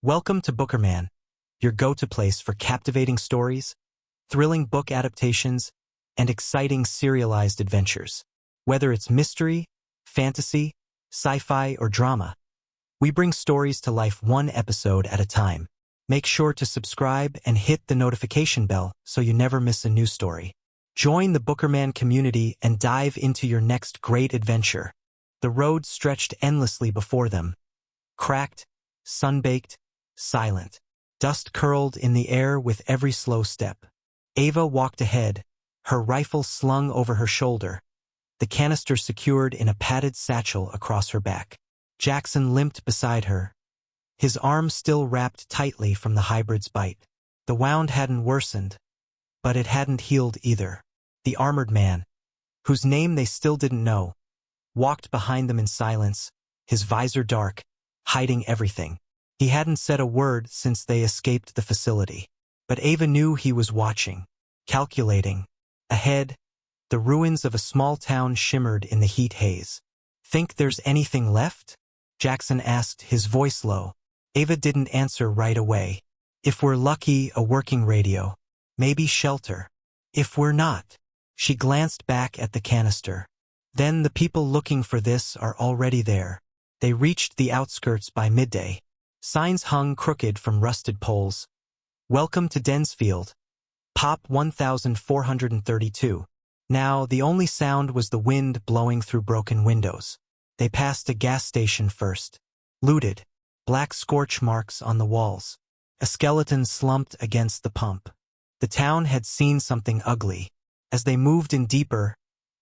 Welcome to BOKERMAN, your go-to place for captivating stories, thrilling book adaptations, and exciting serialized adventures. Whether it's mystery, fantasy, sci-fi, or drama, we bring stories to life one episode at a time. Make sure to subscribe and hit the notification bell so you never miss a new story. Join the BOKERMAN community and dive into your next great adventure. The road stretched endlessly before them. Cracked, sun-baked, silent. Dust curled in the air with every slow step. Ava walked ahead, her rifle slung over her shoulder, the canister secured in a padded satchel across her back. Jackson limped beside her, his arm still wrapped tightly from the hybrid's bite. The wound hadn't worsened, but it hadn't healed either. The armored man, whose name they still didn't know, walked behind them in silence, his visor dark, hiding everything. He hadn't said a word since they escaped the facility. But Ava knew he was watching, calculating. Ahead, the ruins of a small town shimmered in the heat haze. "Think there's anything left?" Jackson asked, his voice low. Ava didn't answer right away. "If we're lucky, a working radio. Maybe shelter. If we're not." She glanced back at the canister. "Then the people looking for this are already there." They reached the outskirts by midday. Signs hung crooked from rusted poles. "Welcome to Densfield. Pop 1432. Now, the only sound was the wind blowing through broken windows. They passed a gas station first. Looted. Black scorch marks on the walls. A skeleton slumped against the pump. The town had seen something ugly. As they moved in deeper,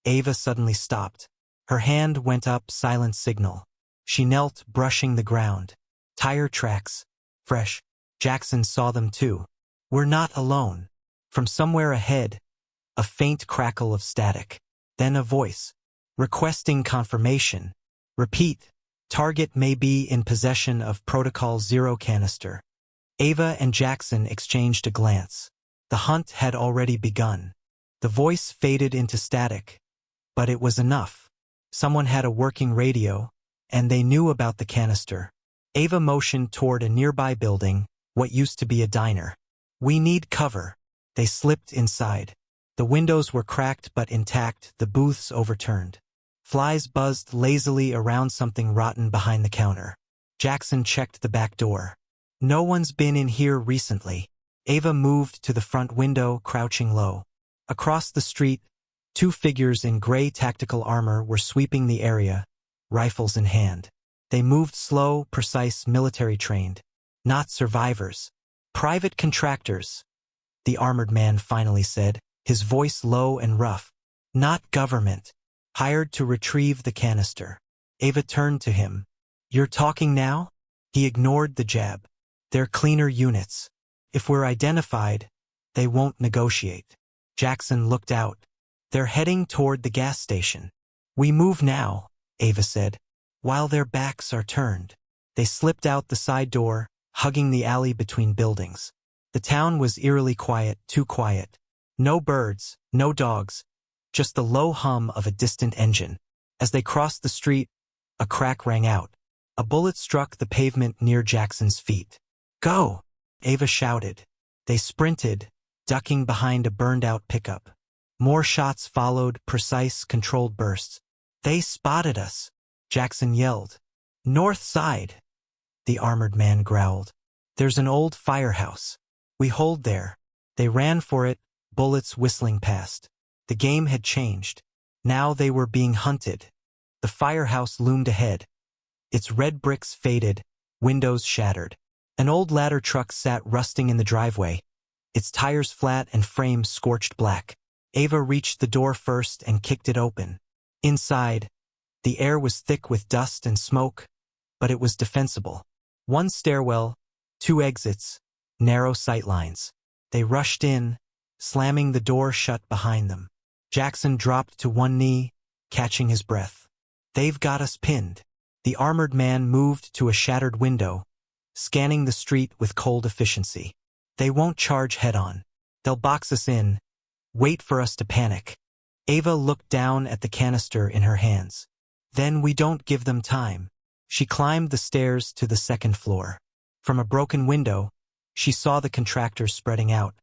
Ava suddenly stopped. Her hand went up, silent signal. She knelt, brushing the ground. Tire tracks. Fresh. Jackson saw them too. "We're not alone." From somewhere ahead, a faint crackle of static. Then a voice. Requesting confirmation. "Repeat. Target may be in possession of Protocol 0 canister." Ava and Jackson exchanged a glance. The hunt had already begun. The voice faded into static, but it was enough. Someone had a working radio, and they knew about the canister. Ava motioned toward a nearby building, what used to be a diner. "We need cover." They slipped inside. The windows were cracked but intact, the booths overturned. Flies buzzed lazily around something rotten behind the counter. Jackson checked the back door. "No one's been in here recently." Ava moved to the front window, crouching low. Across the street, two figures in gray tactical armor were sweeping the area, rifles in hand. They moved slow, precise, military-trained. Not survivors. "Private contractors," the armored man finally said, his voice low and rough. "Not government. Hired to retrieve the canister." Ava turned to him. "You're talking now?" He ignored the jab. "They're cleaner units. If we're identified, they won't negotiate." Jackson looked out. "They're heading toward the gas station." "We move now," Ava said, "while their backs are turned." They slipped out the side door, hugging the alley between buildings. The town was eerily quiet, too quiet. No birds, no dogs, just the low hum of a distant engine. As they crossed the street, a crack rang out. A bullet struck the pavement near Jackson's feet. "Go!" Ava shouted. They sprinted, ducking behind a burned-out pickup. More shots followed, precise, controlled bursts. "They spotted us," Jackson yelled. "North side," the armored man growled. "There's an old firehouse. We hold there." They ran for it, bullets whistling past. The game had changed. Now they were being hunted. The firehouse loomed ahead. Its red bricks faded, windows shattered. An old ladder truck sat rusting in the driveway, its tires flat and frame scorched black. Ava reached the door first and kicked it open. Inside, the air was thick with dust and smoke, but it was defensible. One stairwell, two exits, narrow sightlines. They rushed in, slamming the door shut behind them. Jackson dropped to one knee, catching his breath. "They've got us pinned." The armored man moved to a shattered window, scanning the street with cold efficiency. "They won't charge head-on. They'll box us in, wait for us to panic." Ava looked down at the canister in her hands. "Then we don't give them time." She climbed the stairs to the second floor. From a broken window, she saw the contractors spreading out.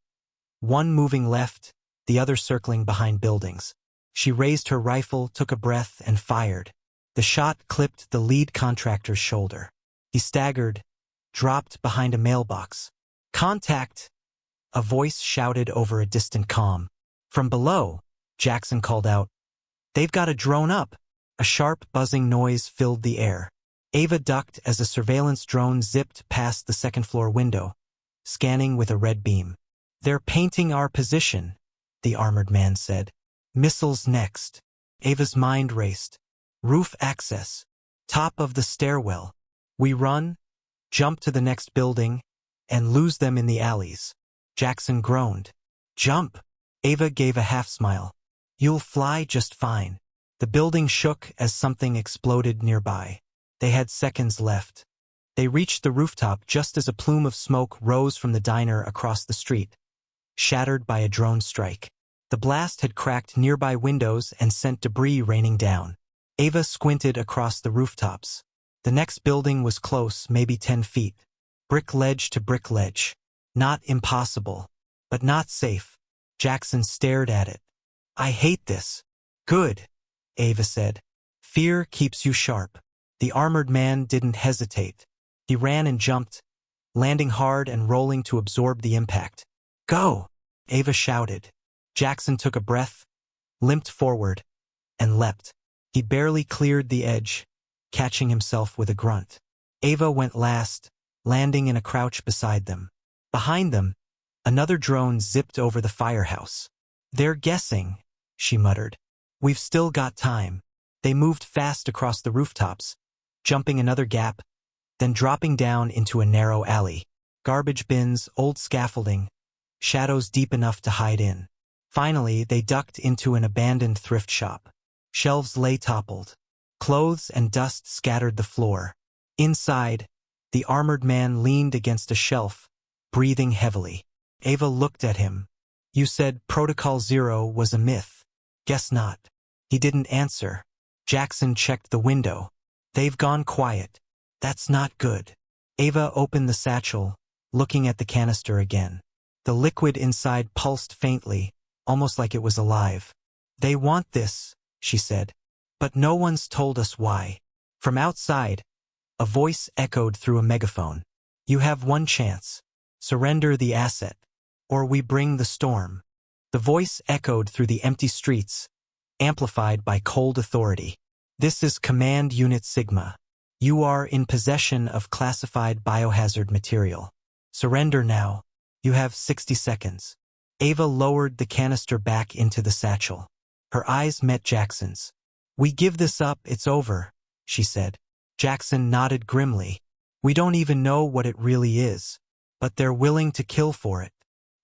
One moving left, the other circling behind buildings. She raised her rifle, took a breath, and fired. The shot clipped the lead contractor's shoulder. He staggered, dropped behind a mailbox. "Contact!" A voice shouted over a distant comm. From below, Jackson called out, "They've got a drone up!" A sharp, buzzing noise filled the air. Ava ducked as a surveillance drone zipped past the second-floor window, scanning with a red beam. "They're painting our position," the armored man said. "Missiles next." Ava's mind raced. Roof access. Top of the stairwell. We run, jump to the next building, and lose them in the alleys. Jackson groaned. "Jump!" Ava gave a half-smile. "You'll fly just fine." The building shook as something exploded nearby. They had seconds left. They reached the rooftop just as a plume of smoke rose from the diner across the street, shattered by a drone strike. The blast had cracked nearby windows and sent debris raining down. Ava squinted across the rooftops. The next building was close, maybe 10 feet. Brick ledge to brick ledge. Not impossible, but not safe. Jackson stared at it. "I hate this." "Good," Ava said. "Fear keeps you sharp." The armored man didn't hesitate. He ran and jumped, landing hard and rolling to absorb the impact. "Go!" Ava shouted. Jackson took a breath, limped forward, and leapt. He barely cleared the edge, catching himself with a grunt. Ava went last, landing in a crouch beside them. Behind them, another drone zipped over the firehouse. "They're guessing," she muttered. "We've still got time." They moved fast across the rooftops, jumping another gap, then dropping down into a narrow alley. Garbage bins, old scaffolding, shadows deep enough to hide in. Finally, they ducked into an abandoned thrift shop. Shelves lay toppled. Clothes and dust scattered the floor. Inside, the armored man leaned against a shelf, breathing heavily. Ava looked at him. "You said Protocol Zero was a myth." "Guess not." He didn't answer. Jackson checked the window. "They've gone quiet." "That's not good." Ava opened the satchel, looking at the canister again. The liquid inside pulsed faintly, almost like it was alive. "They want this," she said. "But no one's told us why." From outside, a voice echoed through a megaphone. "You have one chance. Surrender the asset, or we bring the storm." The voice echoed through the empty streets, amplified by cold authority. "This is Command Unit Sigma. You are in possession of classified biohazard material. Surrender now. You have 60 seconds. Ava lowered the canister back into the satchel. Her eyes met Jackson's. "We give this up, it's over," she said. Jackson nodded grimly. "We don't even know what it really is, but they're willing to kill for it."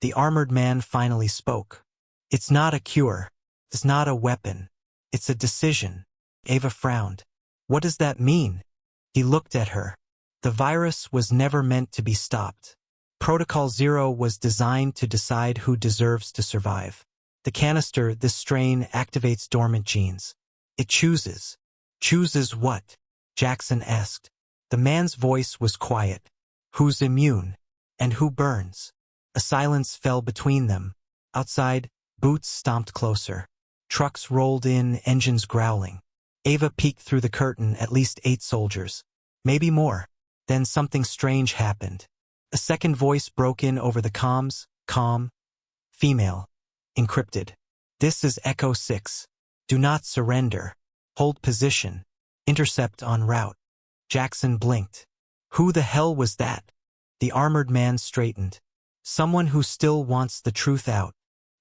The armored man finally spoke. "It's not a cure. It's not a weapon. It's a decision." Ava frowned. "What does that mean?" He looked at her. "The virus was never meant to be stopped. Protocol Zero was designed to decide who deserves to survive. The canister, this strain, activates dormant genes. It chooses." "Chooses what?" Jackson asked. The man's voice was quiet. "Who's immune? And who burns?" A silence fell between them. Outside, boots stomped closer. Trucks rolled in, engines growling. Ava peeked through the curtain, at least 8 soldiers. Maybe more. Then something strange happened. A second voice broke in over the comms, calm, female, encrypted. "This is Echo 6. Do not surrender. Hold position. Intercept en route." Jackson blinked. Who the hell was that? The armored man straightened. "Someone who still wants the truth out."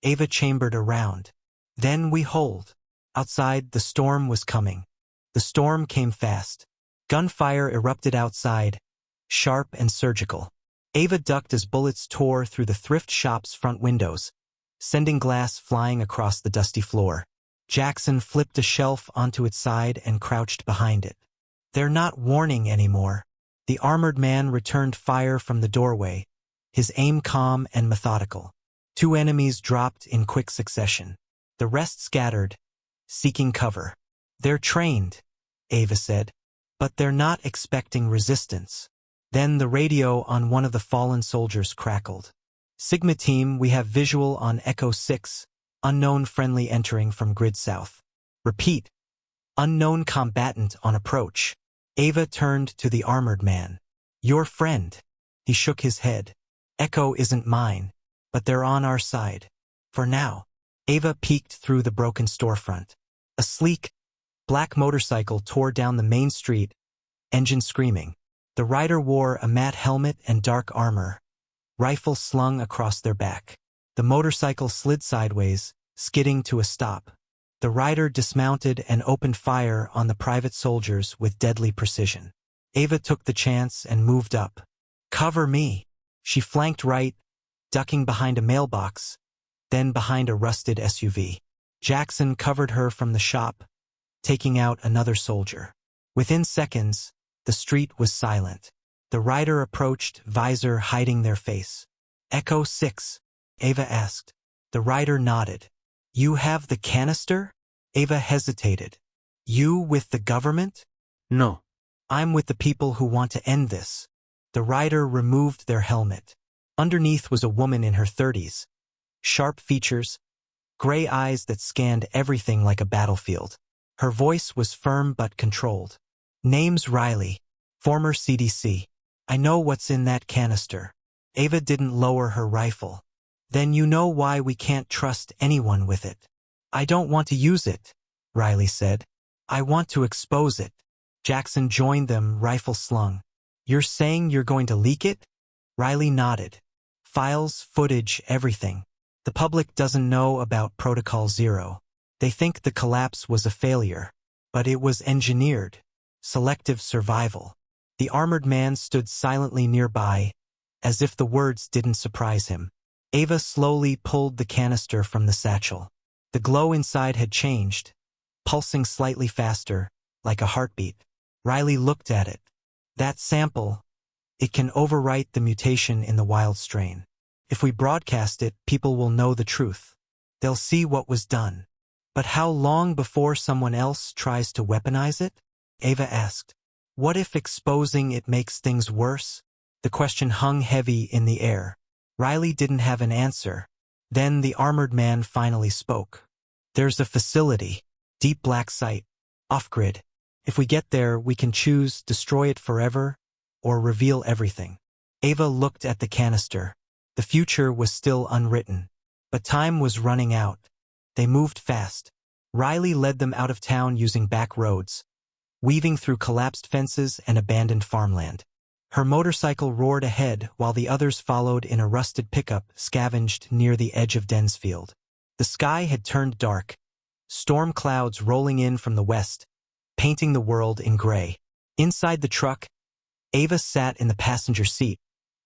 Ava chambered around. "Then we hold." Outside, the storm was coming. The storm came fast. Gunfire erupted outside, sharp and surgical. Ava ducked as bullets tore through the thrift shop's front windows, sending glass flying across the dusty floor. Jackson flipped a shelf onto its side and crouched behind it. "They're not warning anymore." The armored man returned fire from the doorway, his aim calm and methodical. 2 enemies dropped in quick succession. The rest scattered, seeking cover. "They're trained," Ava said, "but they're not expecting resistance." Then the radio on one of the fallen soldiers crackled. Sigma Team, we have visual on Echo 6, unknown friendly entering from grid south. Repeat. Unknown combatant on approach. Ava turned to the armored man. Your friend. He shook his head. Echo isn't mine, but they're on our side. For now. Ava peeked through the broken storefront. A sleek, black motorcycle tore down the main street, engine screaming. The rider wore a matte helmet and dark armor, rifle slung across their back. The motorcycle slid sideways, skidding to a stop. The rider dismounted and opened fire on the private soldiers with deadly precision. Ava took the chance and moved up. Cover me. She flanked right, ducking behind a mailbox, then behind a rusted SUV. Jackson covered her from the shop, taking out another soldier. Within seconds, the street was silent. The rider approached, visor hiding their face. Echo 6, Ava asked. The rider nodded. You have the canister? Ava hesitated. You with the government? No. I'm with the people who want to end this. The rider removed their helmet. Underneath was a woman in her 30s. Sharp features, gray eyes that scanned everything like a battlefield. Her voice was firm but controlled. Name's Riley, former CDC. I know what's in that canister. Ava didn't lower her rifle. Then you know why we can't trust anyone with it. I don't want to use it, Riley said. I want to expose it. Jackson joined them, rifle slung. You're saying you're going to leak it? Riley nodded. Files, footage, everything. The public doesn't know about Protocol Zero. They think the collapse was a failure. But it was engineered. Selective survival. The armored man stood silently nearby, as if the words didn't surprise him. Ava slowly pulled the canister from the satchel. The glow inside had changed, pulsing slightly faster, like a heartbeat. Riley looked at it. That sample, it can overwrite the mutation in the wild strain. If we broadcast it, people will know the truth. They'll see what was done. But how long before someone else tries to weaponize it? Ava asked. What if exposing it makes things worse? The question hung heavy in the air. Riley didn't have an answer. Then the armored man finally spoke. There's a facility, deep black site, off-grid. If we get there, we can choose destroy it forever or reveal everything. Ava looked at the canister. The future was still unwritten. But time was running out. They moved fast. Riley led them out of town using back roads, weaving through collapsed fences and abandoned farmland. Her motorcycle roared ahead while the others followed in a rusted pickup scavenged near the edge of Densfield. The sky had turned dark, storm clouds rolling in from the west, painting the world in gray. Inside the truck, Ava sat in the passenger seat,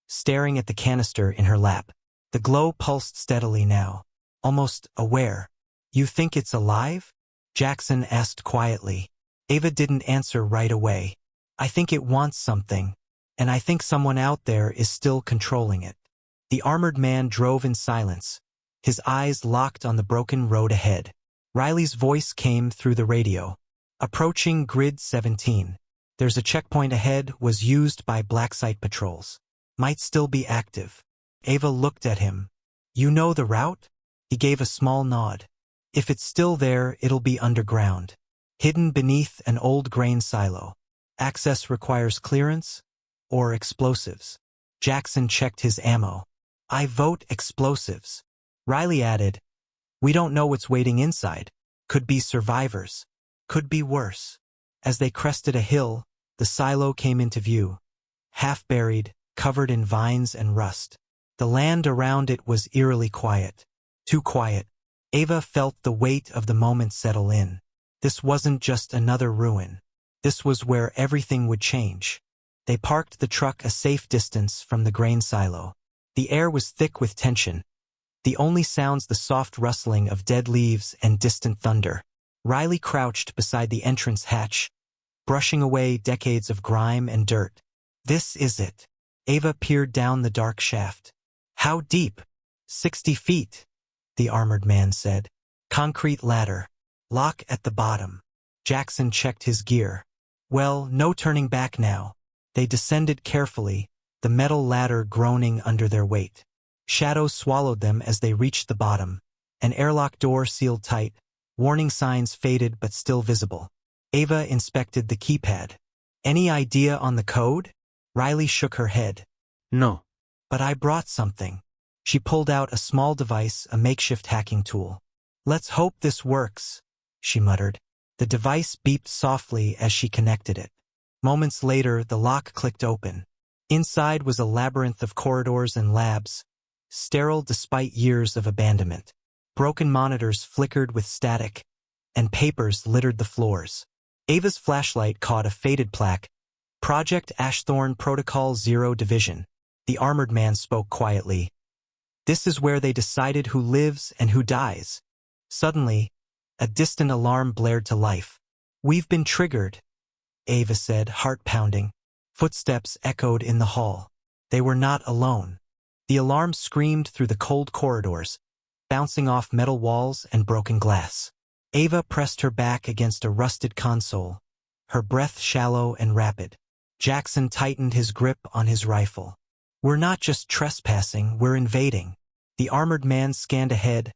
staring at the canister in her lap. The glow pulsed steadily now, almost aware. You think it's alive? Jackson asked quietly. Ava didn't answer right away. I think it wants something. And I think someone out there is still controlling it. The armored man drove in silence, his eyes locked on the broken road ahead. Riley's voice came through the radio. Approaching Grid 17. There's a checkpoint ahead, was used by black site patrols. Might still be active. Ava looked at him. You know the route? He gave a small nod. If it's still there, it'll be underground. Hidden beneath an old grain silo. Access requires clearance or explosives. Jackson checked his ammo. I vote explosives. Riley added, we don't know what's waiting inside. Could be survivors. Could be worse. As they crested a hill, the silo came into view. Half buried, covered in vines and rust. The land around it was eerily quiet. Too quiet. Ava felt the weight of the moment settle in. This wasn't just another ruin. This was where everything would change. They parked the truck a safe distance from the grain silo. The air was thick with tension. The only sounds the soft rustling of dead leaves and distant thunder. Riley crouched beside the entrance hatch, brushing away decades of grime and dirt. This is it. Ava peered down the dark shaft. How deep? 60 feet, the armored man said. Concrete ladder. Lock at the bottom. Jackson checked his gear. Well, no turning back now. They descended carefully, the metal ladder groaning under their weight. Shadows swallowed them as they reached the bottom. An airlock door sealed tight, warning signs faded but still visible. Ava inspected the keypad. Any idea on the code? Riley shook her head. No. But I brought something. She pulled out a small device, a makeshift hacking tool. Let's hope this works, she muttered. The device beeped softly as she connected it. Moments later, the lock clicked open. Inside was a labyrinth of corridors and labs, sterile despite years of abandonment. Broken monitors flickered with static, and papers littered the floors. Ava's flashlight caught a faded plaque, Project Ashthorn Protocol 0 Division. The armored man spoke quietly. This is where they decided who lives and who dies. Suddenly, a distant alarm blared to life. We've been triggered, Ava said, heart pounding. Footsteps echoed in the hall. They were not alone. The alarm screamed through the cold corridors, bouncing off metal walls and broken glass. Ava pressed her back against a rusted console, her breath shallow and rapid. Jackson tightened his grip on his rifle. We're not just trespassing, we're invading. The armored man scanned ahead,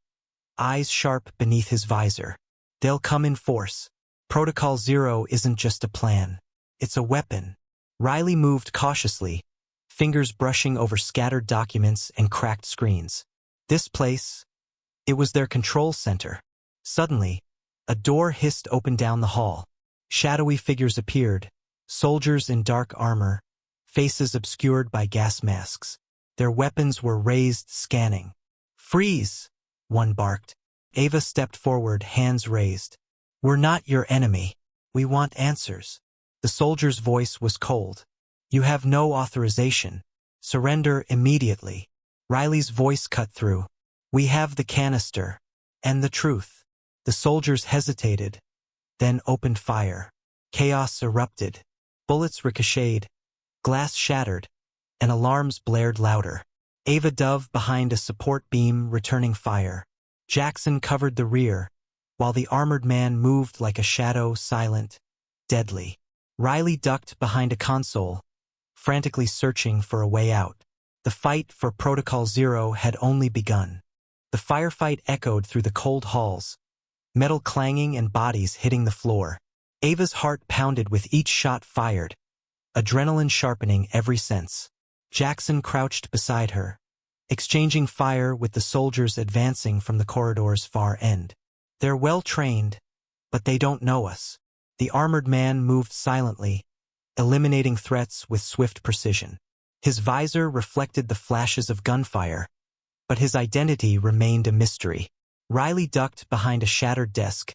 eyes sharp beneath his visor. They'll come in force. Protocol 0 isn't just a plan. It's a weapon. Riley moved cautiously, fingers brushing over scattered documents and cracked screens. This place, it was their control center. Suddenly, a door hissed open down the hall. Shadowy figures appeared, soldiers in dark armor, faces obscured by gas masks. Their weapons were raised, scanning. Freeze, one barked. Ava stepped forward, hands raised. We're not your enemy. We want answers. The soldier's voice was cold. You have no authorization. Surrender immediately. Riley's voice cut through. We have the canister. And the truth. The soldiers hesitated, then opened fire. Chaos erupted. Bullets ricocheted. Glass shattered, and alarms blared louder. Ava dove behind a support beam, returning fire. Jackson covered the rear, while the armored man moved like a shadow, silent, deadly. Riley ducked behind a console, frantically searching for a way out. The fight for Protocol 0 had only begun. The firefight echoed through the cold halls, metal clanging and bodies hitting the floor. Ava's heart pounded with each shot fired, adrenaline sharpening every sense. Jackson crouched beside her, exchanging fire with the soldiers advancing from the corridor's far end. They're well-trained, but they don't know us. The armored man moved silently, eliminating threats with swift precision. His visor reflected the flashes of gunfire, but his identity remained a mystery. Riley ducked behind a shattered desk,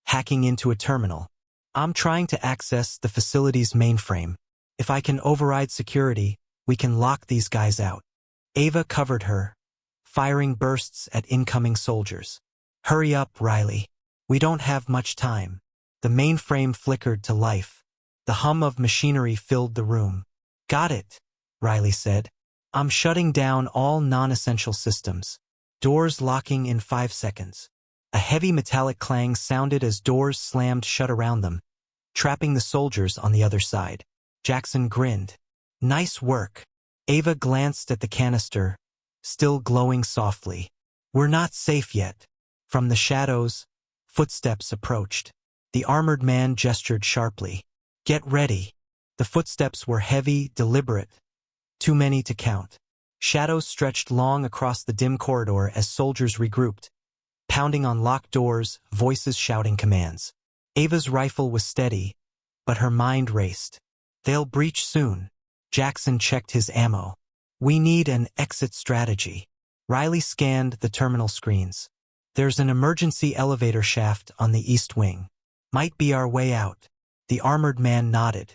hacking into a terminal. I'm trying to access the facility's mainframe. If I can override security, we can lock these guys out. Ava covered her, firing bursts at incoming soldiers. Hurry up, Riley. We don't have much time. The mainframe flickered to life. The hum of machinery filled the room. Got it, Riley said. I'm shutting down all non-essential systems. Doors locking in 5 seconds. A heavy metallic clang sounded as doors slammed shut around them, trapping the soldiers on the other side. Jackson grinned. Nice work. Ava glanced at the canister, still glowing softly. We're not safe yet. From the shadows, footsteps approached. The armored man gestured sharply. Get ready. The footsteps were heavy, deliberate, too many to count. Shadows stretched long across the dim corridor as soldiers regrouped, pounding on locked doors, voices shouting commands. Ava's rifle was steady, but her mind raced. They'll breach soon. Jackson checked his ammo. We need an exit strategy. Riley scanned the terminal screens. There's an emergency elevator shaft on the east wing. Might be our way out. The armored man nodded.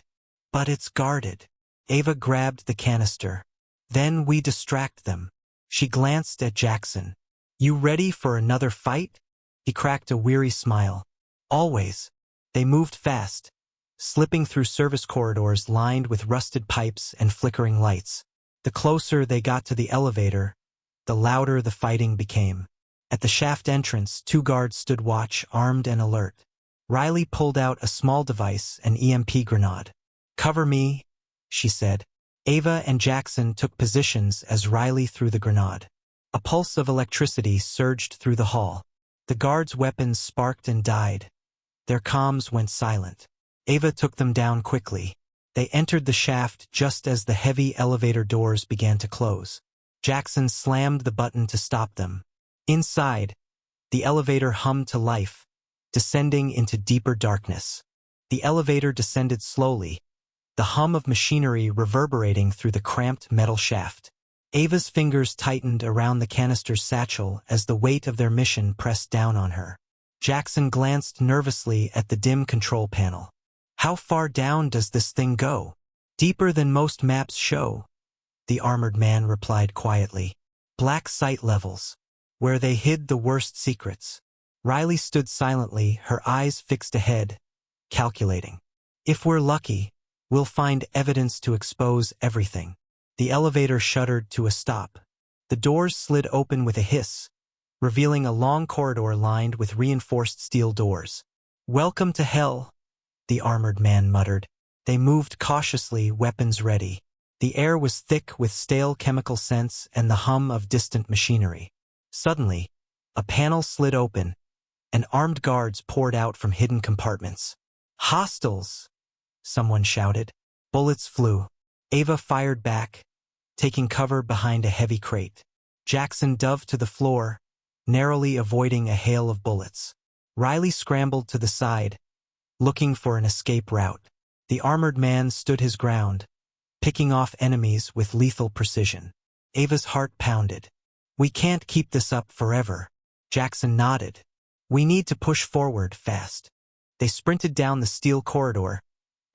But it's guarded. Ava grabbed the canister. Then we distract them. She glanced at Jackson. You ready for another fight? He cracked a weary smile. Always. They moved fast, slipping through service corridors lined with rusted pipes and flickering lights. The closer they got to the elevator, the louder the fighting became. At the shaft entrance, 2 guards stood watch, armed and alert. Riley pulled out a small device, an EMP grenade. Cover me, she said. Ava and Jackson took positions as Riley threw the grenade. A pulse of electricity surged through the hall. The guards' weapons sparked and died. Their comms went silent. Ava took them down quickly. They entered the shaft just as the heavy elevator doors began to close. Jackson slammed the button to stop them. Inside, the elevator hummed to life, descending into deeper darkness. The elevator descended slowly, the hum of machinery reverberating through the cramped metal shaft. Ava's fingers tightened around the canister's satchel as the weight of their mission pressed down on her. Jackson glanced nervously at the dim control panel. How far down does this thing go? Deeper than most maps show, the armored man replied quietly. Black sight levels, where they hid the worst secrets. Riley stood silently, her eyes fixed ahead, calculating. If we're lucky, we'll find evidence to expose everything. The elevator shuddered to a stop. The doors slid open with a hiss, revealing a long corridor lined with reinforced steel doors. Welcome to hell, the armored man muttered. They moved cautiously, weapons ready. The air was thick with stale chemical scents and the hum of distant machinery. Suddenly, a panel slid open, and armed guards poured out from hidden compartments. Hostiles! Someone shouted. Bullets flew. Ava fired back, taking cover behind a heavy crate. Jackson dove to the floor, narrowly avoiding a hail of bullets. Riley scrambled to the side, looking for an escape route. The armored man stood his ground, picking off enemies with lethal precision. Ava's heart pounded. We can't keep this up forever. Jackson nodded. We need to push forward fast. They sprinted down the steel corridor,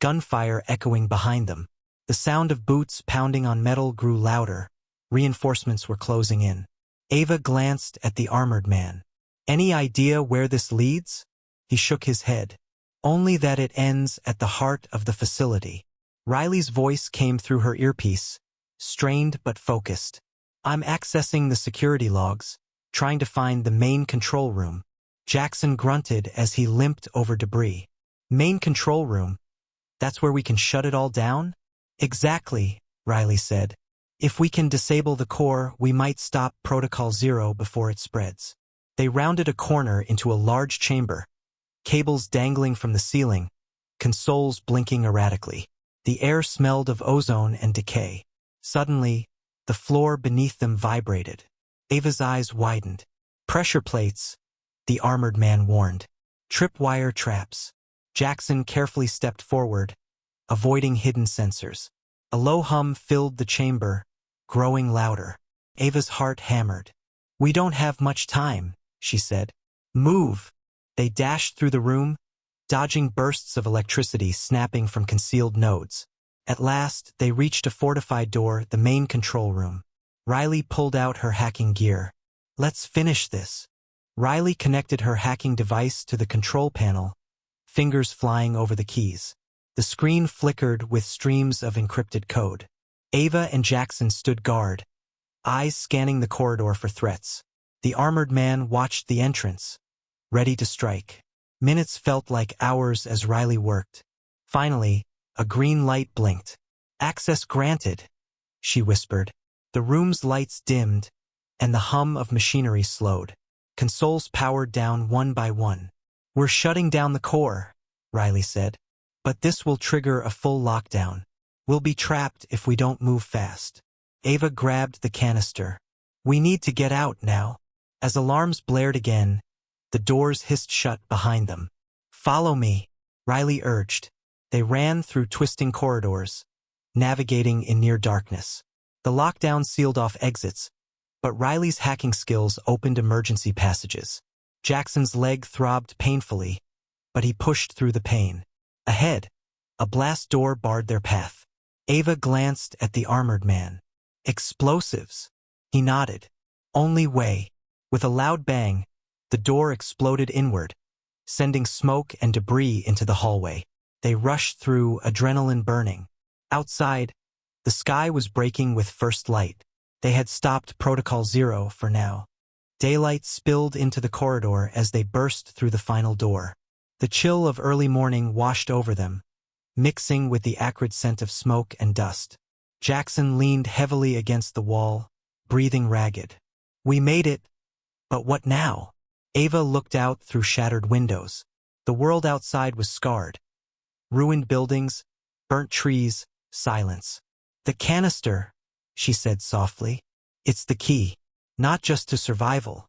gunfire echoing behind them. The sound of boots pounding on metal grew louder. Reinforcements were closing in. Ava glanced at the armored man. Any idea where this leads? He shook his head. Only that it ends at the heart of the facility. Riley's voice came through her earpiece, strained but focused. I'm accessing the security logs, trying to find the main control room. Jackson grunted as he limped over debris. Main control room? That's where we can shut it all down? Exactly, Riley said. If we can disable the core, we might stop Protocol Zero before it spreads. They rounded a corner into a large chamber, cables dangling from the ceiling, consoles blinking erratically. The air smelled of ozone and decay. Suddenly, the floor beneath them vibrated. Ava's eyes widened. Pressure plates, the armored man warned. Tripwire traps. Jackson carefully stepped forward, avoiding hidden sensors. A low hum filled the chamber, growing louder. Ava's heart hammered. We don't have much time, she said. Move. They dashed through the room, dodging bursts of electricity snapping from concealed nodes. At last, they reached a fortified door, the main control room. Riley pulled out her hacking gear. Let's finish this. Riley connected her hacking device to the control panel, fingers flying over the keys. The screen flickered with streams of encrypted code. Ava and Jackson stood guard, eyes scanning the corridor for threats. The armored man watched the entrance, ready to strike. Minutes felt like hours as Riley worked. Finally, a green light blinked. Access granted, she whispered. The room's lights dimmed, and the hum of machinery slowed. Consoles powered down one by one. We're shutting down the core, Riley said. But this will trigger a full lockdown. We'll be trapped if we don't move fast. Ava grabbed the canister. We need to get out now. As alarms blared again, the doors hissed shut behind them. Follow me, Riley urged. They ran through twisting corridors, navigating in near darkness. The lockdown sealed off exits, but Riley's hacking skills opened emergency passages. Jackson's leg throbbed painfully, but he pushed through the pain. Ahead, a blast door barred their path. Ava glanced at the armored man. Explosives. He nodded. Only way. With a loud bang, the door exploded inward, sending smoke and debris into the hallway. They rushed through, adrenaline burning. Outside, the sky was breaking with first light. They had stopped Protocol Zero for now. Daylight spilled into the corridor as they burst through the final door. The chill of early morning washed over them, mixing with the acrid scent of smoke and dust. Jackson leaned heavily against the wall, breathing ragged. We made it, but what now? Ava looked out through shattered windows. The world outside was scarred. Ruined buildings, burnt trees, silence. The canister, she said softly. It's the key, not just to survival,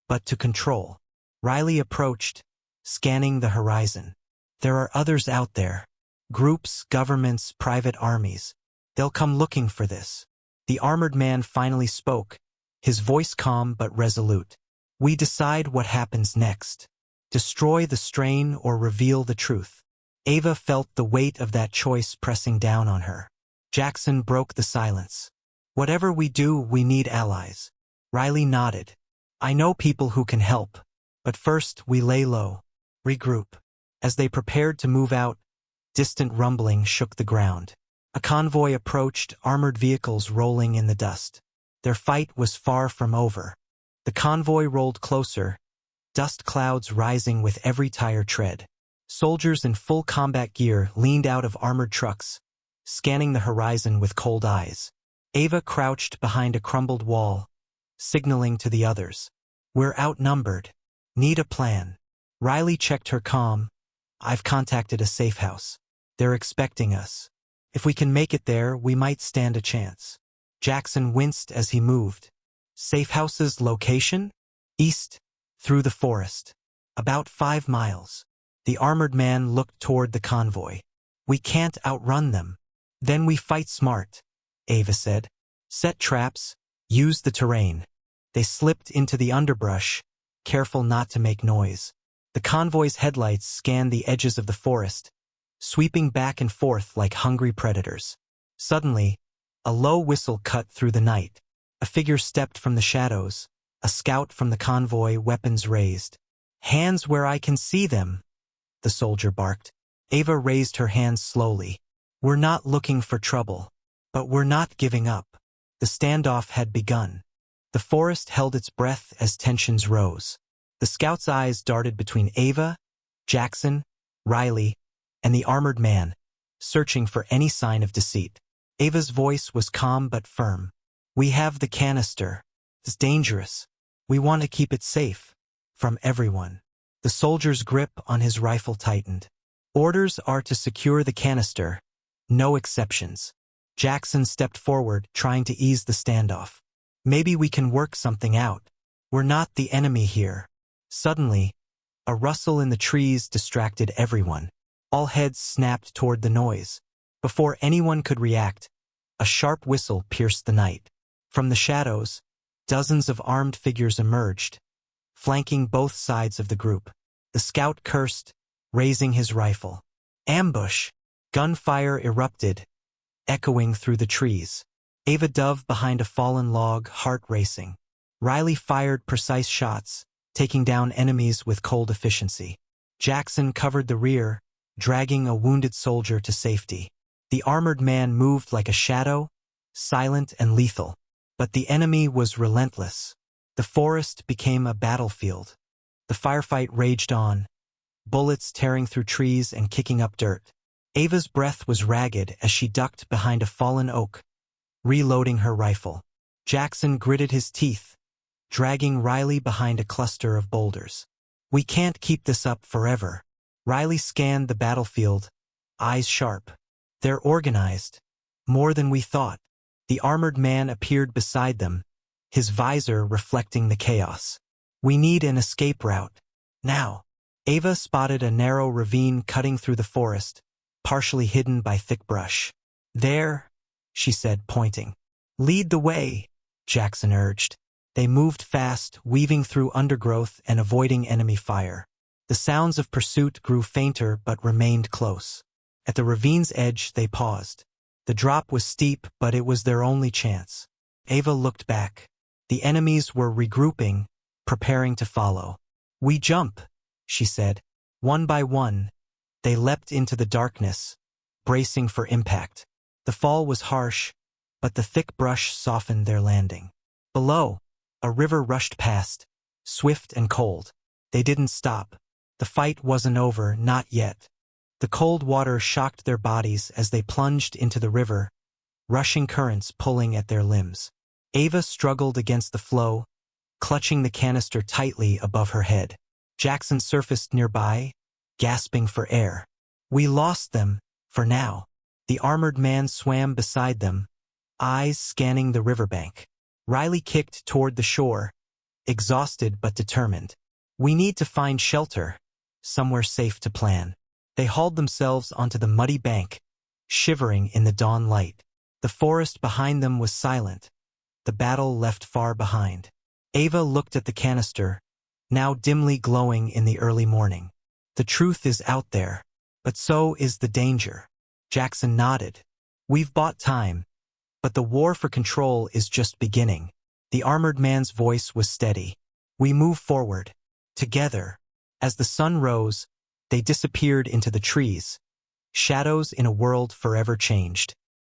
but to control. Riley approached, scanning the horizon. There are others out there. Groups, governments, private armies. They'll come looking for this. The armored man finally spoke, his voice calm but resolute. We decide what happens next. Destroy the strain or reveal the truth. Ava felt the weight of that choice pressing down on her. Jackson broke the silence. Whatever we do, we need allies. Riley nodded. I know people who can help, but first we lay low, regroup. As they prepared to move out, distant rumbling shook the ground. A convoy approached, armored vehicles rolling in the dust. Their fight was far from over. The convoy rolled closer, dust clouds rising with every tire tread. Soldiers in full combat gear leaned out of armored trucks, scanning the horizon with cold eyes. Ava crouched behind a crumbled wall, signaling to the others. We're outnumbered. Need a plan. Riley checked her comm. I've contacted a safe house. They're expecting us. If we can make it there, we might stand a chance. Jackson winced as he moved. Safe house's location? East, through the forest. About 5 miles. The armored man looked toward the convoy. We can't outrun them. Then we fight smart, Ava said. Set traps, use the terrain. They slipped into the underbrush, careful not to make noise. The convoy's headlights scanned the edges of the forest, sweeping back and forth like hungry predators. Suddenly, a low whistle cut through the night. A figure stepped from the shadows, a scout from the convoy, weapons raised. Hands where I can see them, the soldier barked. Ava raised her hands slowly. We're not looking for trouble, but we're not giving up. The standoff had begun. The forest held its breath as tensions rose. The scout's eyes darted between Ava, Jackson, Riley, and the armored man, searching for any sign of deceit. Ava's voice was calm but firm. We have the canister. It's dangerous. We want to keep it safe. From everyone. The soldier's grip on his rifle tightened. Orders are to secure the canister. No exceptions. Jackson stepped forward, trying to ease the standoff. Maybe we can work something out. We're not the enemy here. Suddenly, a rustle in the trees distracted everyone. All heads snapped toward the noise. Before anyone could react, a sharp whistle pierced the night. From the shadows, dozens of armed figures emerged, flanking both sides of the group. The scout cursed, raising his rifle. Ambush! Gunfire erupted, echoing through the trees. Ava dove behind a fallen log, heart racing. Riley fired precise shots, taking down enemies with cold efficiency. Jackson covered the rear, dragging a wounded soldier to safety. The armored man moved like a shadow, silent and lethal. But the enemy was relentless. The forest became a battlefield. The firefight raged on, bullets tearing through trees and kicking up dirt. Ava's breath was ragged as she ducked behind a fallen oak, reloading her rifle. Jackson gritted his teeth, dragging Riley behind a cluster of boulders. We can't keep this up forever. Riley scanned the battlefield, eyes sharp. They're organized. More than we thought. The armored man appeared beside them, his visor reflecting the chaos. We need an escape route. Now. Ava spotted a narrow ravine cutting through the forest, partially hidden by thick brush. There, she said, pointing. Lead the way, Jackson urged. They moved fast, weaving through undergrowth and avoiding enemy fire. The sounds of pursuit grew fainter but remained close. At the ravine's edge, they paused. The drop was steep, but it was their only chance. Ava looked back. The enemies were regrouping, preparing to follow. We jump, she said. One by one, they leapt into the darkness, bracing for impact. The fall was harsh, but the thick brush softened their landing. Below, a river rushed past, swift and cold. They didn't stop. The fight wasn't over, not yet. The cold water shocked their bodies as they plunged into the river, rushing currents pulling at their limbs. Ava struggled against the flow, clutching the canister tightly above her head. Jackson surfaced nearby, gasping for air. We lost them, for now. The armored man swam beside them, eyes scanning the riverbank. Riley kicked toward the shore, exhausted but determined. We need to find shelter, somewhere safe to plan. They hauled themselves onto the muddy bank, shivering in the dawn light. The forest behind them was silent, the battle left far behind. Ava looked at the canister, now dimly glowing in the early morning. The truth is out there, but so is the danger. Jackson nodded. We've bought time, but the war for control is just beginning. The armored man's voice was steady. We move forward, together. As the sun rose, they disappeared into the trees, shadows in a world forever changed.